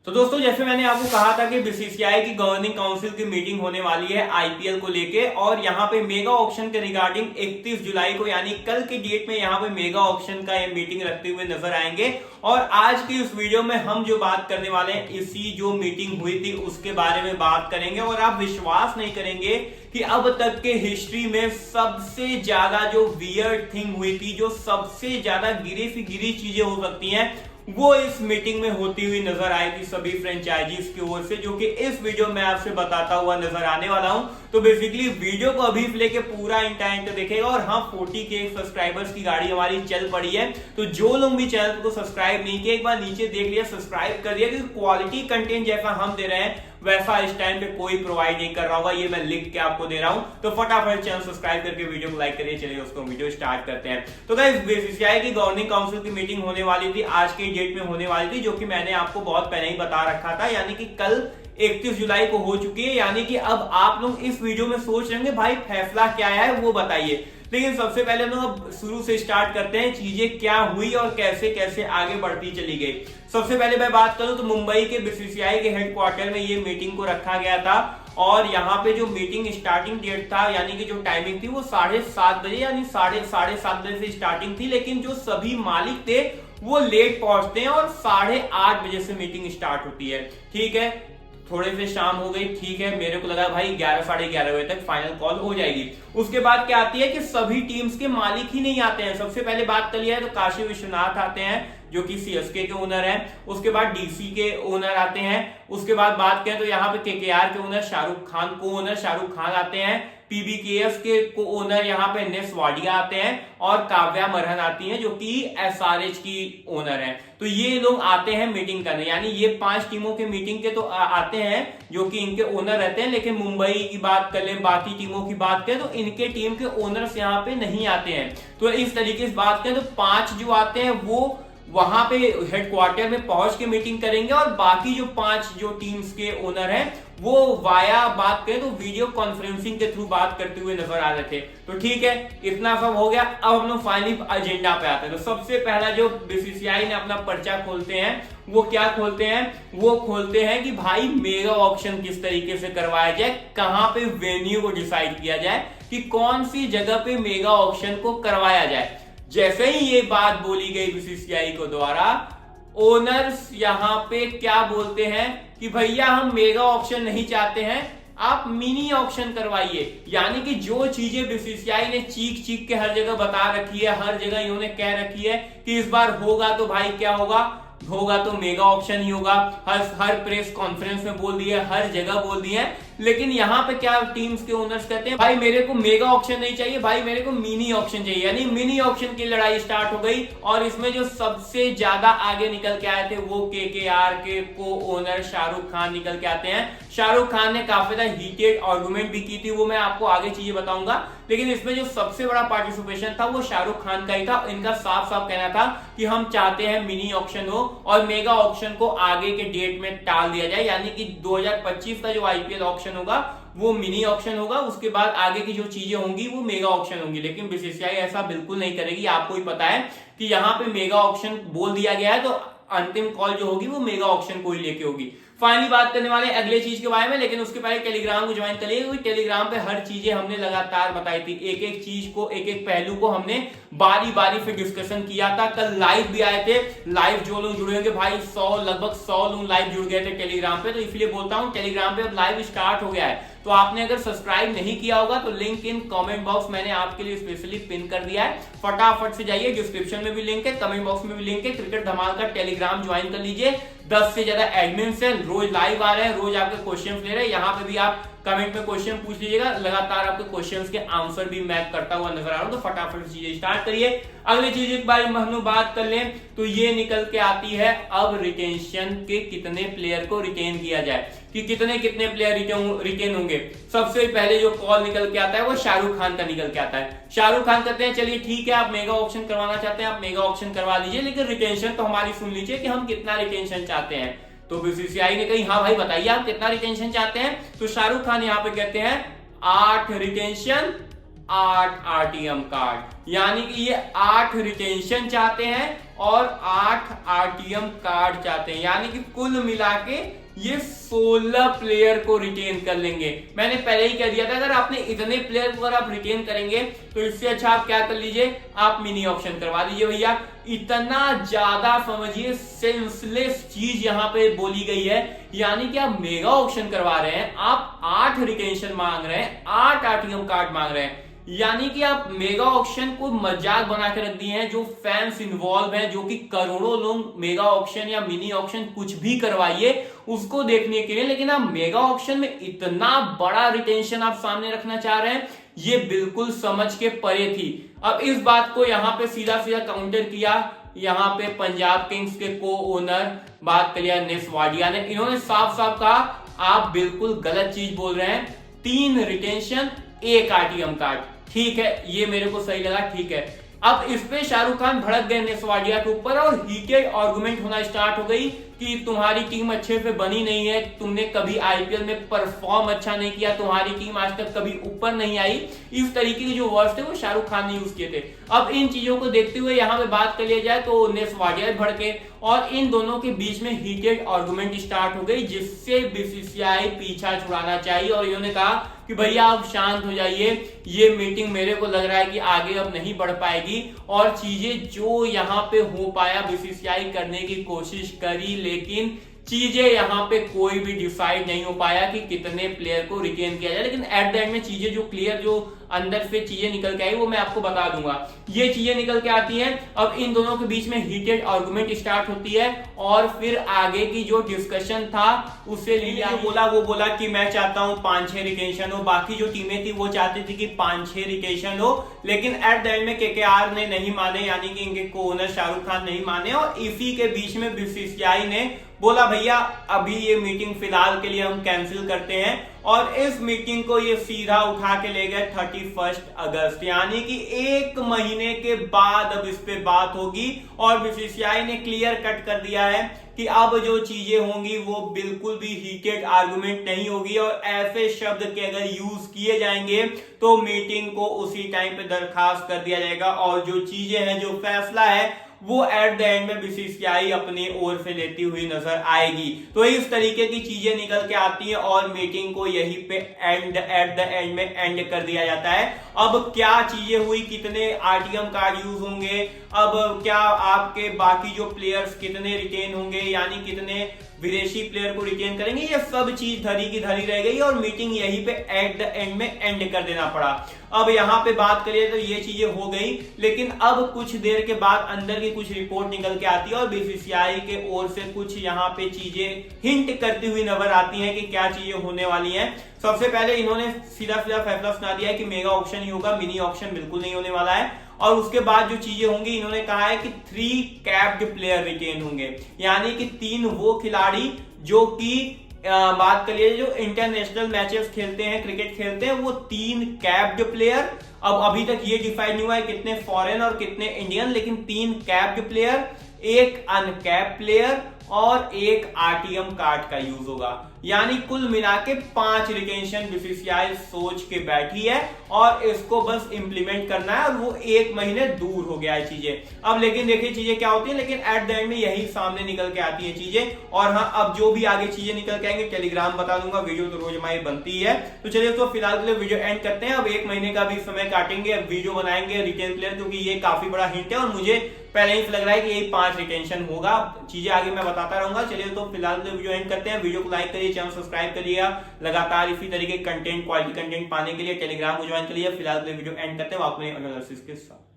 तो दोस्तों जैसे मैंने आपको कहा था कि बीसीसीआई की गवर्निंग काउंसिल की मीटिंग होने वाली है आईपीएल को लेके, और यहाँ पे मेगा ऑक्शन के रिगार्डिंग 31 जुलाई को यानी कल की डेट में यहाँ पे मेगा ऑक्शन का ये मीटिंग रखते हुए नजर आएंगे। और आज की इस वीडियो में हम जो बात करने वाले हैं इसी जो मीटिंग हुई थी उसके बारे में बात करेंगे। और आप विश्वास नहीं करेंगे कि अब तक के हिस्ट्री में सबसे ज्यादा जो वियर्ड थिंग हुई थी, जो सबसे ज्यादा गिरी से गिरी चीजें हो सकती हैं, वो इस मीटिंग में होती हुई नजर आई थी सभी फ्रेंचाइजीज की ओर से, जो कि इस वीडियो में आपसे बताता हुआ नजर आने वाला हूं। तो बेसिकली वीडियो को अभी लेके पूरा इंटेंट देखेगा। और हाँ, 40K सब्सक्राइबर्स की गाड़ी हमारी चल पड़ी है, तो जो लोग भी चैनल को सब्सक्राइब नहीं किए एक बार नीचे देख लिया, सब्सक्राइब कर दिया, क्योंकि क्वालिटी कंटेंट जैसा हम दे रहे हैं वैसा इस टाइम पे कोई प्रोवाइड नहीं कर रहा होगा, ये मैं लिख के आपको दे रहा हूं। तो फटाफट चैनल सब्सक्राइब करके वीडियो को लाइक करिए। चलिए उसको वीडियो स्टार्ट करते हैं। तो गाइस, बीसीसीआई की गवर्निंग काउंसिल की मीटिंग होने वाली थी, आज की डेट में होने वाली थी, जो कि मैंने आपको बहुत पहले ही बता रखा था, यानी कि कल 31 जुलाई को हो चुकी है। यानी कि अब आप लोग इस वीडियो में सोच रहे होंगे भाई फैसला क्या है वो बताइए, लेकिन सबसे पहले हम लोग शुरू से स्टार्ट करते हैं, चीजें क्या हुई और कैसे कैसे आगे बढ़ती चली गई। सबसे पहले मैं बात करूं तो मुंबई के बीसीसीआई के हेडक्वार्टर में ये मीटिंग को रखा गया था। और यहाँ पे जो मीटिंग स्टार्टिंग डेट था, यानी कि जो टाइमिंग थी वो 7:30 बजे, यानी 7:30 बजे से स्टार्टिंग थी, लेकिन जो सभी मालिक थे वो लेट पहुंचते हैं और 8:30 बजे से मीटिंग स्टार्ट होती है। ठीक है, थोड़े से शाम हो गई, ठीक है, मेरे को लगा भाई 11 साढ़े 11 बजे तक फाइनल कॉल हो जाएगी। उसके बाद क्या आती है कि सभी टीम्स के मालिक ही नहीं आते हैं। सबसे पहले बात कर लिया है तो काशी विश्वनाथ आते हैं जो कि सीएसके के ओनर हैं। उसके बाद डीसी के ओनर आते हैं। उसके बाद बात करें तो यहाँ पे केकेआर के ओनर शाहरुख खान, को ओनर शाहरुख खान आते हैं। पीबीकेएस के को ओनर यहाँ पे एनएस वाडिया आते हैं और काव्या मरहन आती हैं जो कि एसआरएच की ओनर हैं। तो ये लोग आते हैं मीटिंग करने, यानी ये 5 टीमों के मीटिंग के तो आते हैं जो कि इनके ओनर रहते हैं। लेकिन मुंबई की बात कर ले, बाकी टीमों की बात करें तो इनके टीम के ओनर्स यहाँ पे नहीं आते हैं। तो इस तरीके से बात करें तो 5 जो आते हैं वो वहां पे हेडक्वार्टर में पहुंच के मीटिंग करेंगे, और बाकी जो 5 जो टीम्स के ओनर हैं वो वाया बात करें तो वीडियो कॉन्फ्रेंसिंग के थ्रू बात करते हुए नजर आ रहे थे। तो ठीक है, इतना सब हो गया। अब हम लोग फाइनली एजेंडा पे आते हैं। तो सबसे पहला जो बीसीसीआई ने अपना पर्चा खोलते हैं वो क्या खोलते हैं, वो खोलते हैं कि भाई मेगा ऑक्शन किस तरीके से करवाया जाए, कहां पे वेन्यू को डिसाइड किया जाए कि कौन सी जगह पे मेगा ऑक्शन को करवाया जाए। जैसे ही ये बात बोली गई बीसीसीआई को द्वारा, ओनर्स यहां पे क्या बोलते हैं कि भैया हम मेगा ऑक्शन नहीं चाहते हैं, आप मिनी ऑक्शन करवाइए। यानी कि जो चीजें बीसीसीआई ने चीख चीख के हर जगह बता रखी है, हर जगह इन्होंने कह रखी है कि इस बार होगा तो भाई क्या होगा तो मेगा ऑक्शन ही होगा। हर प्रेस कॉन्फ्रेंस में बोल दिया, हर जगह बोल दिया है। लेकिन यहाँ पे क्या टीम्स के ओनर्स कहते हैं, भाई मेरे को मेगा ऑक्शन नहीं चाहिए, भाई मेरे को मिनी ऑक्शन चाहिए। यानी मिनी ऑक्शन की लड़ाई स्टार्ट हो गई। और इसमें जो सबसे ज्यादा आगे निकल के आए थे वो केकेआर के को ओनर शाहरुख खान निकल के आते हैं। शाहरुख खान ने काफी ज्यादा हीटेड आर्गुमेंट भी की थी, वो मैं आपको आगे चीजें बताऊंगा। लेकिन इसमें जो सबसे बड़ा पार्टिसिपेशन था वो शाहरुख खान का ही था। इनका साफ साफ कहना था कि हम चाहते हैं मिनी ऑक्शन हो और मेगा ऑक्शन को आगे के डेट में टाल दिया जाए, यानी कि 2025 का जो आईपीएल ऑक्शन होगा वो मिनी ऑक्शन होगा, उसके बाद आगे की जो चीजें होंगी वो मेगा ऑक्शन होंगी। लेकिन बीसीसीआई ऐसा बिल्कुल नहीं करेगी। आपको ही पता है कि यहाँ पे मेगा ऑक्शन बोल दिया गया है तो अंतिम कॉल जो होगी वो मेगा ऑक्शन को ही लेके होगी। फाइनली बात करने वाले अगले चीज के बारे में, लेकिन उसके पहले टेलीग्राम को ज्वाइन करिए, क्योंकि टेलीग्राम पे हर चीजें हमने लगातार बताई थी। एक एक चीज को, एक एक पहलू को हमने बारी बारी से डिस्कशन किया था। कल लाइव भी आए थे। लाइव जो लोग जुड़े होंगे भाई, लगभग 100 लोग लाइव जुड़ गए थे टेलीग्राम पे। तो इसलिए बोलता हूँ टेलीग्राम पे अब लाइव स्टार्ट हो गया है। तो आपने अगर सब्सक्राइब नहीं किया होगा तो लिंक इन कमेंट बॉक्स मैंने आपके लिए स्पेशली पिन कर दिया है, फटाफट से जाइए। डिस्क्रिप्शन में भी लिंक है, कमेंट बॉक्स में भी लिंक है। क्रिकेट धमाल का टेलीग्राम ज्वाइन कर लीजिए। 10 से ज्यादा एडमिन्स हैं, रोज लाइव आ रहे हैं, रोज आपके क्वेश्चन ले रहे हैं। यहाँ पे भी आप कमेंट में क्वेश्चन पूछ लीजिएगा, लगातार आपके क्वेश्चंस के आंसर भी मैं करता हुआ नजर आ रहा हूं। तो फटाफट चीजें स्टार्ट करिए। अगली चीज एक बार हम लोग बात कर लें तो ये निकल के आती है अब रिटेंशन के कितने प्लेयर को रिटेन किया जाए, कि कितने प्लेयर रिटेन होंगे। सबसे पहले जो कॉल निकल के आता है वो शाहरुख खान का निकल के आता है। शाहरुख खान कहते हैं चलिए ठीक है, आप मेगा ऑक्शन करवाना चाहते हैं, आप मेगा ऑक्शन करवा लीजिए, लेकिन रिटेंशन तो हमारी सुन लीजिए कि हम कितना रिटेंशन चाहते हैं। तो बीसीसीआई ने कही हाँ भाई बताइए आप कितना रिटेंशन चाहते हैं। तो शाहरुख खान यहाँ पे कहते हैं 8 रिटेंशन 8 आरटीएम कार्ड। यानी कि ये 8 रिटेंशन चाहते हैं और 8 आरटीएम कार्ड चाहते हैं, यानी कि कुल मिला के ये 16 प्लेयर को रिटेन कर लेंगे। मैंने पहले ही कह दिया था अगर आपने इतने प्लेयर को अगर आप रिटेन करेंगे तो इससे अच्छा आप क्या कर लीजिए, आप मिनी ऑक्शन करवा दीजिए भैया। इतना ज्यादा समझिए सेंसलेस चीज यहाँ पे बोली गई है, यानी कि आप मेगा ऑक्शन करवा रहे हैं, आप 8 रिटेंशन मांग रहे हैं, 8 आरटीएम कार्ड मांग रहे हैं, यानी कि आप मेगा ऑक्शन को मजाक बना के रख दिए हैं। जो फैंस इन्वॉल्व हैं, जो कि करोड़ों लोग मेगा ऑक्शन या मिनी ऑक्शन कुछ भी करवाइए उसको देखने के लिए, लेकिन आप मेगा ऑक्शन में इतना बड़ा रिटेंशन आप सामने रखना चाह रहे हैं, ये बिल्कुल समझ के परे थी। अब इस बात को यहां पे सीधा सीधा काउंटर किया यहां पे पंजाब किंग्स के को ओनर बात करिए नेस वाडिया ने। इन्होंने साफ साफ कहा आप बिल्कुल गलत चीज बोल रहे हैं, 3 रिटेंशन 1 आरटीएम कार्ड। ठीक है, ये मेरे को सही लगा, ठीक है। अब इस पे शाहरुख खान भड़क गए नेस वाडिया के ऊपर और हीटेड आर्गुमेंट होना स्टार्ट हो गई कि तुम्हारी टीम अच्छे से बनी नहीं है, तुमने कभी आईपीएल में परफॉर्म अच्छा नहीं किया, तुम्हारी टीम आज तक कभी ऊपर नहीं आई। इस तरीके के जो वर्ड्स थे वो शाहरुख खान ने यूज किए थे। अब इन चीजों को देखते हुए यहाँ पे बात कर लिया जाए तो नेस वाडिया भड़के और इन दोनों के बीच में हीटेड आर्गुमेंट स्टार्ट हो गई, जिससे बीसीसीआई पीछा छुड़ाना चाहिए और इन्होंने कहा कि भैया आप शांत हो जाइए, ये मीटिंग मेरे को लग रहा है कि आगे अब नहीं बढ़ पाएगी। और चीजें जो यहाँ पे हो पाया बीसीसीआई करने की कोशिश करी, लेकिन चीजें यहाँ पे कोई भी डिसाइड नहीं हो पाया कि कितने प्लेयर को रिटेन किया जाए। लेकिन एट द एंड में चीजें जो क्लियर जो अंदर से चीजें निकल के आई वो मैं आपको बता दूंगा। ये चीजें निकल के आती हैं, अब इन दोनों के बीच में हीटेड आर्गुमेंट स्टार्ट होती है और फिर आगे की जो डिस्कशन था उससे लिया वो बोला कि मैं चाहता हूं 5-6 रिटेंशन हो, बाकी जो टीमें थी वो चाहती थी कि 5-6 रिटेंशन हो, लेकिन एट द एंड में केकेआर ने नहीं माने, यानी कि इनके को ओनर शाहरुख खान नहीं माने। और इसी के बीच में बीसीसीआई ने बोला भैया अभी ये मीटिंग फिलहाल के लिए हम कैंसिल करते हैं और इस मीटिंग को ये सीधा उठा के ले गए 31 अगस्त, यानी कि 1 महीने के बाद अब इस पे बात होगी। और बीसीसीआई ने क्लियर कट कर दिया है कि अब जो चीजें होंगी वो बिल्कुल भी हीटेड आर्गुमेंट नहीं होगी और ऐसे शब्द के अगर यूज किए जाएंगे तो मीटिंग को उसी टाइम पे दरखास्त कर दिया जाएगा और जो चीजें हैं, जो फैसला है वो एट द एंड में बीसीसीआई अपनी ओर से लेती हुई नजर आएगी। तो इस तरीके की चीजें निकल के आती हैं और मीटिंग को यहीं पे एट द एंड में एंड कर दिया जाता है। अब क्या चीजें हुई, कितने आरटीएम कार्ड यूज होंगे, अब क्या आपके बाकी जो प्लेयर्स कितने रिटेन होंगे, यानी कितने विदेशी प्लेयर को रिटेन करेंगे, ये सब चीज धरी की धरी रह गई और मीटिंग यहीं पे एट द एंड में एंड कर देना पड़ा। अब यहाँ पे बात करिए तो ये चीजें हो गई, लेकिन अब कुछ देर के बाद अंदर की कुछ रिपोर्ट निकल के आती है और बीसीसीआई के ओर से कुछ यहाँ पे चीजें हिंट करती हुई नजर आती हैं कि क्या चीजें होने वाली हैं। सबसे पहले इन्होंने सीधा सीधा फैसला सुना दिया है कि मेगा ऑक्शन ही होगा, मिनी ऑक्शन बिल्कुल नहीं होने वाला है। और उसके बाद जो चीजें होंगी, इन्होंने कहा है कि 3 कैप्ड प्लेयर रिटेन होंगे, यानी कि 3 वो खिलाड़ी जो कि बात करिए जो इंटरनेशनल मैचेस खेलते हैं, क्रिकेट खेलते हैं, वो 3 कैप्ड प्लेयर। अब अभी तक ये डिसाइड नहीं हुआ है कितने फॉरेन और कितने इंडियन, लेकिन 3 कैप्ड प्लेयर, 1 अनकैप प्लेयर और 1 आरटीएम कार्ड का यूज होगा, यानी कुल मिला के 5 रिटेंशन बीसीसीआई सोच के बैठी है और इसको बस इंप्लीमेंट करना है और वो 1 महीने दूर हो गया है चीजें। अब लेकिन देखिए चीजें क्या होती है, लेकिन एट द एंड में यही सामने निकल के आती है चीजें। और हाँ, अब जो भी आगे चीजें निकल के आएंगे टेलीग्राम बता दूंगा, वीडियो तो रोज हमारी बनती है। तो चलिए तो फिलहाल के लिए वीडियो एंड करते हैं। अब 1 महीने का भी समय काटेंगे, अब वीडियो बनाएंगे रिटेन प्लेयर, क्योंकि ये काफी बड़ा हिंट है और मुझे पहले ही लग रहा है कि यही 5 रिटेंशन होगा। चीजें आगे मैं बताता रहूंगा। चलिए तो फिलहाल के वीडियो एंड करते हैं। वीडियो को लाइक करिए, चैनल सब्सक्राइब करिएगा। लगातार इसी तरीके कंटेंट, क्वालिटी कंटेंट पाने के लिए टेलीग्राम को ज्वाइन करिए। फिलहाल के वीडियो एंड करते हैं अपने एनालिसिस के साथ।